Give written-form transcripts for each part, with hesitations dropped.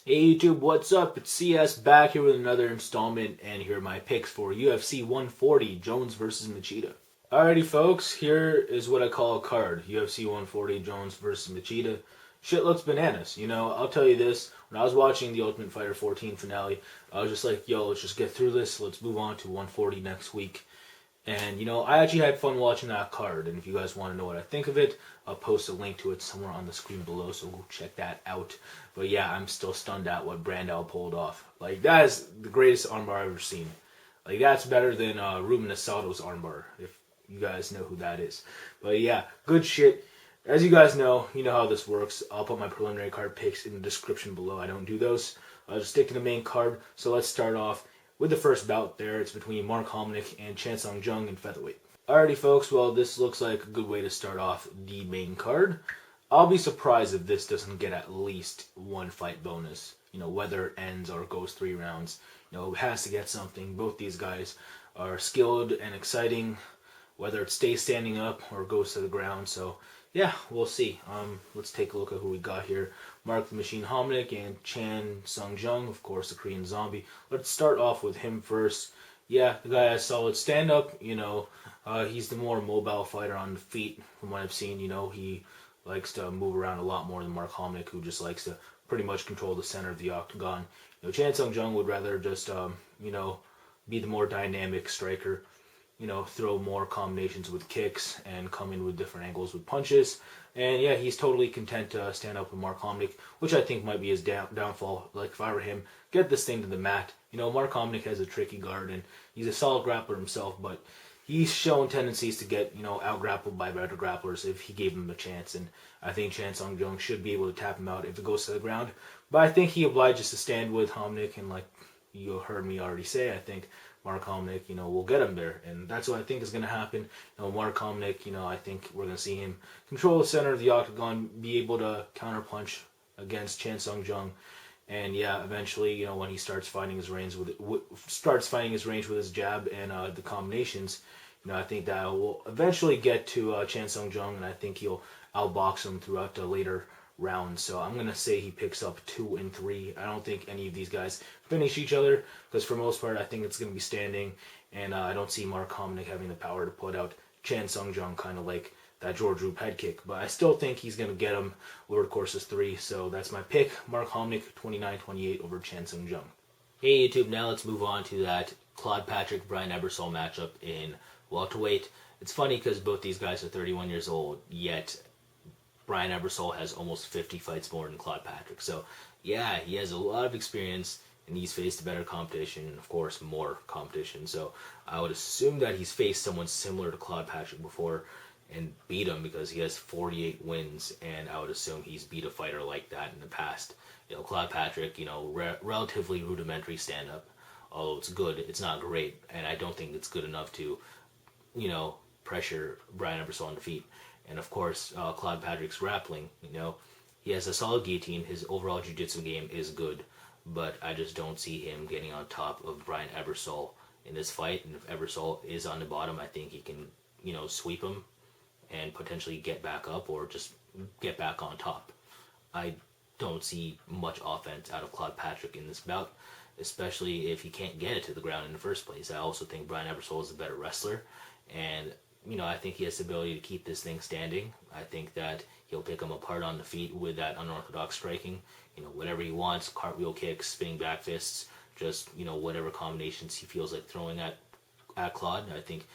Hey YouTube, what's up? It's CS back here with another installment, and here are my picks for UFC 140, Jones versus Machida. Alrighty folks, here is what I call a card. UFC 140, Jones versus Machida. Shit looks bananas. I'll tell you this, when I was watching the Ultimate Fighter 14 finale, I was just like, yo, let's just get through this, let's move on to 140 next week. And, I actually had fun watching that card, and if you guys want to know what I think of it, I'll post a link to it somewhere on the screen below, so go check that out. But yeah, I'm still stunned at what Brandel pulled off. Like, that is the greatest armbar I've ever seen. Like, that's better than Ruben Asato's armbar, if you guys know who that is. But yeah, good shit. As you guys know, you know how this works. I'll put my preliminary card picks in the description below. I don't do those. I'll just stick to the main card. So let's start off with the first bout there. It's between Mark Hominick and Chansung Jung in Featherweight. Alrighty folks, well this looks like a good way to start off the main card. I'll be surprised if this doesn't get at least one fight bonus. Whether it ends or goes 3 rounds. It has to get something. Both these guys are skilled and exciting, whether it stays standing up or goes to the ground. So yeah, we'll see. Let's take a look at who we got here. Mark the Machine Hominick and Chansung Jung, of course, the Korean Zombie. Let's start off with him first. Yeah, the guy has solid stand-up. He's the more mobile fighter on the feet from what I've seen. He likes to move around a lot more than Mark Hominick, who just likes to pretty much control the center of the octagon. Chansung Jung would rather just, be the more dynamic striker. Throw more combinations with kicks and come in with different angles with punches. And yeah, he's totally content to stand up with Mark Hominick, which I think might be his downfall. Like, if I were him, get this thing to the mat. Mark Hominick has a tricky guard, and he's a solid grappler himself, but he's shown tendencies to get, out-grappled by better grapplers if he gave him a chance. And I think Chansung Jung should be able to tap him out if it goes to the ground. But I think he obliges to stand with Hominick, and like you heard me already say, I think Mark Hominick, will get him there. And that's what I think is going to happen. Mark Hominick, I think we're going to see him control the center of the octagon, be able to counterpunch against Chansung Jung. And yeah, eventually, when he starts finding his range with his jab and the combinations, I think that will eventually get to Chansung Jung, and I think he'll outbox him throughout the later rounds. So I'm going to say he picks up 2 and 3. I don't think any of these guys finish each other, because for most part I think it's going to be standing, and I don't see Mark Hominick having the power to put out Chansung Jung, kind of like that George Roop head kick. But I still think he's going to get him over the course of 3, so that's my pick. Mark Hominick 29-28 over Chansung Jung. Hey YouTube, now let's move on to that Claude Patrick-Brian Ebersole matchup in welterweight. It's funny because both these guys are 31 years old, yet Brian Ebersole has almost 50 fights more than Claude Patrick. So yeah, he has a lot of experience, and he's faced better competition, of course, more competition. So I would assume that he's faced someone similar to Claude Patrick before and beat him, because he has 48 wins, and I would assume he's beat a fighter like that in the past. Claude Patrick, relatively rudimentary stand-up. Although it's good, it's not great, and I don't think it's good enough to, pressure Brian Ebersole on the feet. And of course, Claude Patrick's grappling, he has a solid guillotine. His overall jiu-jitsu game is good, but I just don't see him getting on top of Brian Ebersole in this fight. And if Ebersole is on the bottom, I think he can, sweep him and potentially get back up or just get back on top. I don't see much offense out of Claude Patrick in this bout, especially if he can't get it to the ground in the first place. I also think Brian Ebersole is a better wrestler, and I think he has the ability to keep this thing standing. I think that he'll pick him apart on the feet with that unorthodox striking. Whatever he wants, cartwheel kicks, spinning back fists, just, whatever combinations he feels like throwing at Claude. I think,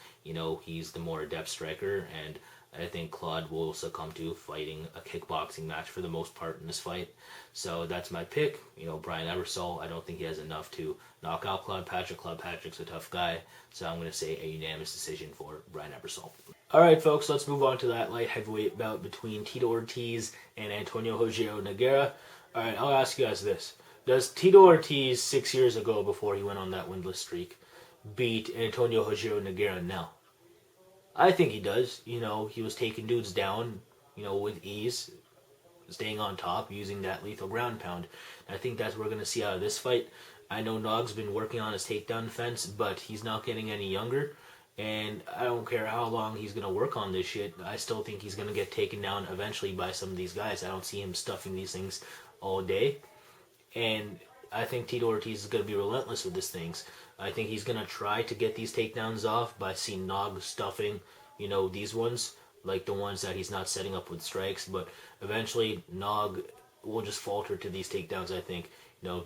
he's the more adept striker, and I think Claude will succumb to fighting a kickboxing match for the most part in this fight. So that's my pick. Brian Ebersole, I don't think he has enough to knock out Claude Patrick. Claude Patrick's a tough guy, so I'm going to say a unanimous decision for Brian Ebersole. Alright folks, let's move on to that light heavyweight bout between Tito Ortiz and Antônio Nogueira. Alright, I'll ask you guys this. Does Tito Ortiz 6 years ago, before he went on that winless streak, beat Antônio Nogueira now? I think he does. He was taking dudes down, with ease, staying on top, using that lethal ground pound. I think that's what we're going to see out of this fight. I know Nog's been working on his takedown defense, but he's not getting any younger. And I don't care how long he's going to work on this shit. I still think he's going to get taken down eventually by some of these guys. I don't see him stuffing these things all day. And I think Tito Ortiz is going to be relentless with these things. I think he's going to try to get these takedowns off by seeing Nog stuffing, these ones, like the ones that he's not setting up with strikes. But eventually, Nog will just falter to these takedowns, I think.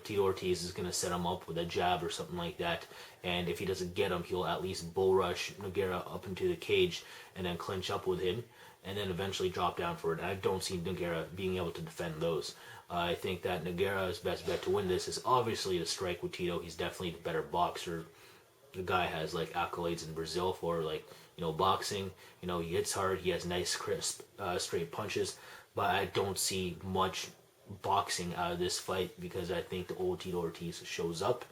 Tito Ortiz is going to set him up with a jab or something like that. And if he doesn't get him, he'll at least bull rush Nogueira up into the cage and then clinch up with him and then eventually drop down for it. And I don't see Nogueira being able to defend those. I think that Nogueira's best bet to win this is obviously to strike with Tito. He's definitely the better boxer. The guy has like accolades in Brazil for boxing. He hits hard. He has nice, crisp, straight punches. But I don't see much boxing out of this fight because I think the old Tito Ortiz shows up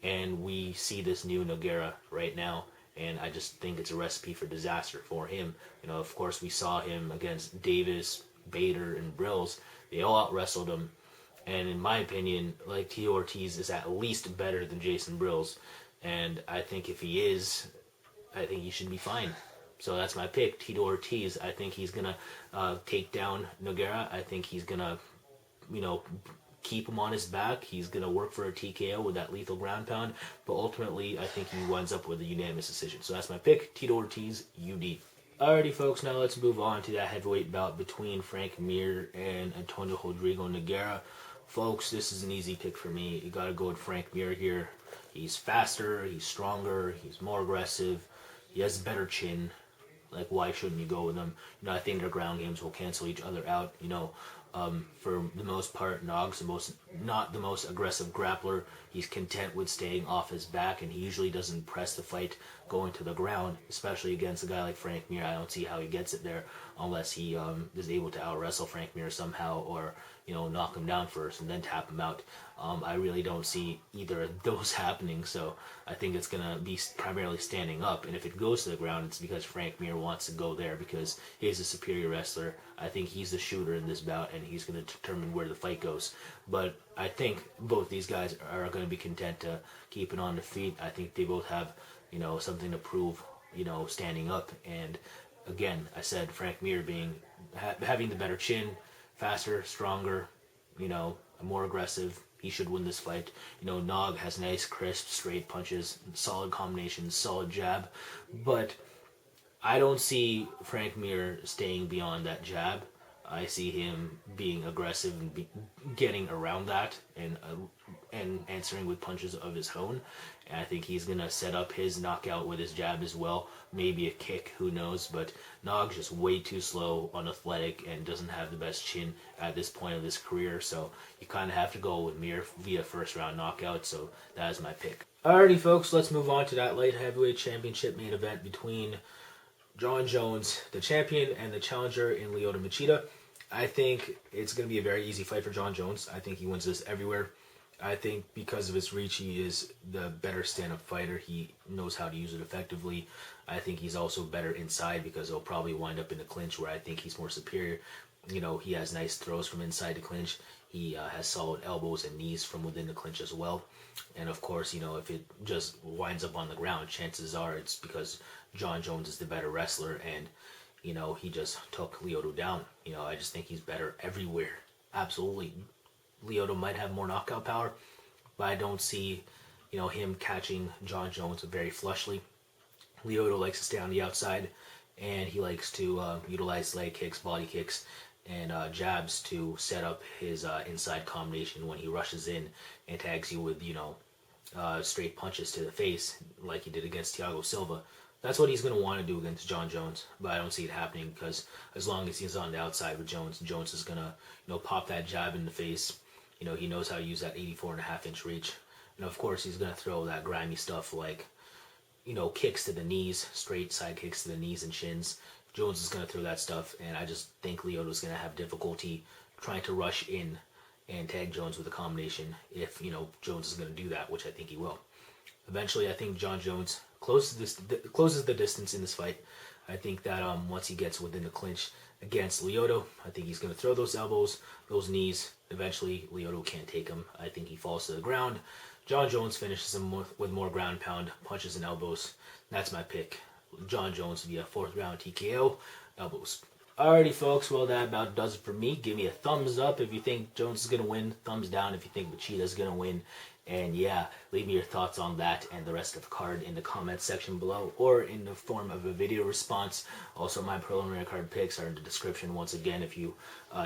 and we see this new Nogueira right now, and I just think it's a recipe for disaster for him. Of course we saw him against Davis, Bader, and Brills. They all out wrestled him, and in my opinion, like, Tito Ortiz is at least better than Jason Brills, and I think if he is, I think he should be fine. So that's my pick, Tito Ortiz. I think he's gonna take down Nogueira. I think he's gonna keep him on his back. He's going to work for a TKO with that lethal ground pound. But ultimately, I think he winds up with a unanimous decision. So that's my pick, Tito Ortiz, UD. Alrighty, folks, now let's move on to that heavyweight bout between Frank Mir and Antônio Rodrigo Nogueira. Folks, this is an easy pick for me. You got to go with Frank Mir here. He's faster, he's stronger, he's more aggressive, he has a better chin. Like, why shouldn't you go with him? I think their ground games will cancel each other out. For the most part, Nog's not the most aggressive grappler. He's content with staying off his back, and he usually doesn't press the fight going to the ground, especially against a guy like Frank Mir. I don't see how he gets it there unless he is able to out-wrestle Frank Mir somehow, or knock him down first and then tap him out. I really don't see either of those happening, so I think it's going to be primarily standing up, and if it goes to the ground, it's because Frank Mir wants to go there because he's a superior wrestler. I think he's the shooter in this bout, and he's going to determine where the fight goes. But I think both these guys are going to be content to keep it on the feet. I think they both have, something to prove, standing up. And again, I said Frank Mir having the better chin, faster, stronger, more aggressive. He should win this fight. Nog has nice, crisp, straight punches, solid combinations, solid jab. But I don't see Frank Mir staying beyond that jab. I see him being aggressive and getting around that and answering with punches of his own. And I think he's going to set up his knockout with his jab as well. Maybe a kick, who knows. But Nog's just way too slow, unathletic, and doesn't have the best chin at this point of his career. So you kind of have to go with Mir via first round knockout. So that is my pick. Alrighty, folks, let's move on to that light heavyweight championship main event between Jon Jones, the champion, and the challenger in Lyoto Machida. I think it's going to be a very easy fight for Jon Jones. I think he wins this everywhere. I think because of his reach, he is the better stand-up fighter. He knows how to use it effectively. I think he's also better inside because he'll probably wind up in the clinch where I think he's more superior. He has nice throws from inside the clinch. He has solid elbows and knees from within the clinch as well. And of course, if it just winds up on the ground, chances are it's because Jon Jones is the better wrestler and, he just took Lyoto down. I just think he's better everywhere. Absolutely. Lyoto might have more knockout power, but I don't see, him catching Jon Jones very flushly. Lyoto likes to stay on the outside, and he likes to utilize leg kicks, body kicks, and jabs to set up his inside combination when he rushes in and tags you with, straight punches to the face like he did against Thiago Silva. That's what he's going to want to do against Jon Jones, but I don't see it happening because as long as he's on the outside with Jones, Jones is going to, pop that jab in the face. He knows how to use that 84.5-inch reach. And of course, he's going to throw that grimy stuff like, kicks to the knees, straight side kicks to the knees and shins. Jones is going to throw that stuff, and I just think Lyoto's going to have difficulty trying to rush in and tag Jones with a combination if, Jones is going to do that, which I think he will. Eventually, I think Jon Jones closes the distance in this fight. I think that once he gets within the clinch against Lyoto, I think he's going to throw those elbows, those knees. Eventually, Lyoto can't take him. I think he falls to the ground. Jon Jones finishes him with more ground pound, punches and elbows. That's my pick. Jon Jones via fourth round TKO, elbows. Alrighty, folks. Well, that about does it for me. Give me a thumbs up if you think Jones is going to win. Thumbs down if you think Machida is going to win. And yeah, leave me your thoughts on that and the rest of the card in the comments section below or in the form of a video response. Also, my preliminary card picks are in the description once again if you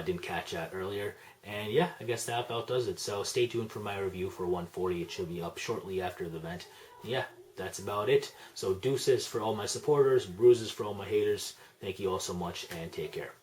didn't catch that earlier. And yeah, I guess that about does it. So stay tuned for my review for 140. It should be up shortly after the event. Yeah, that's about it. So deuces for all my supporters, bruises for all my haters. Thank you all so much and take care.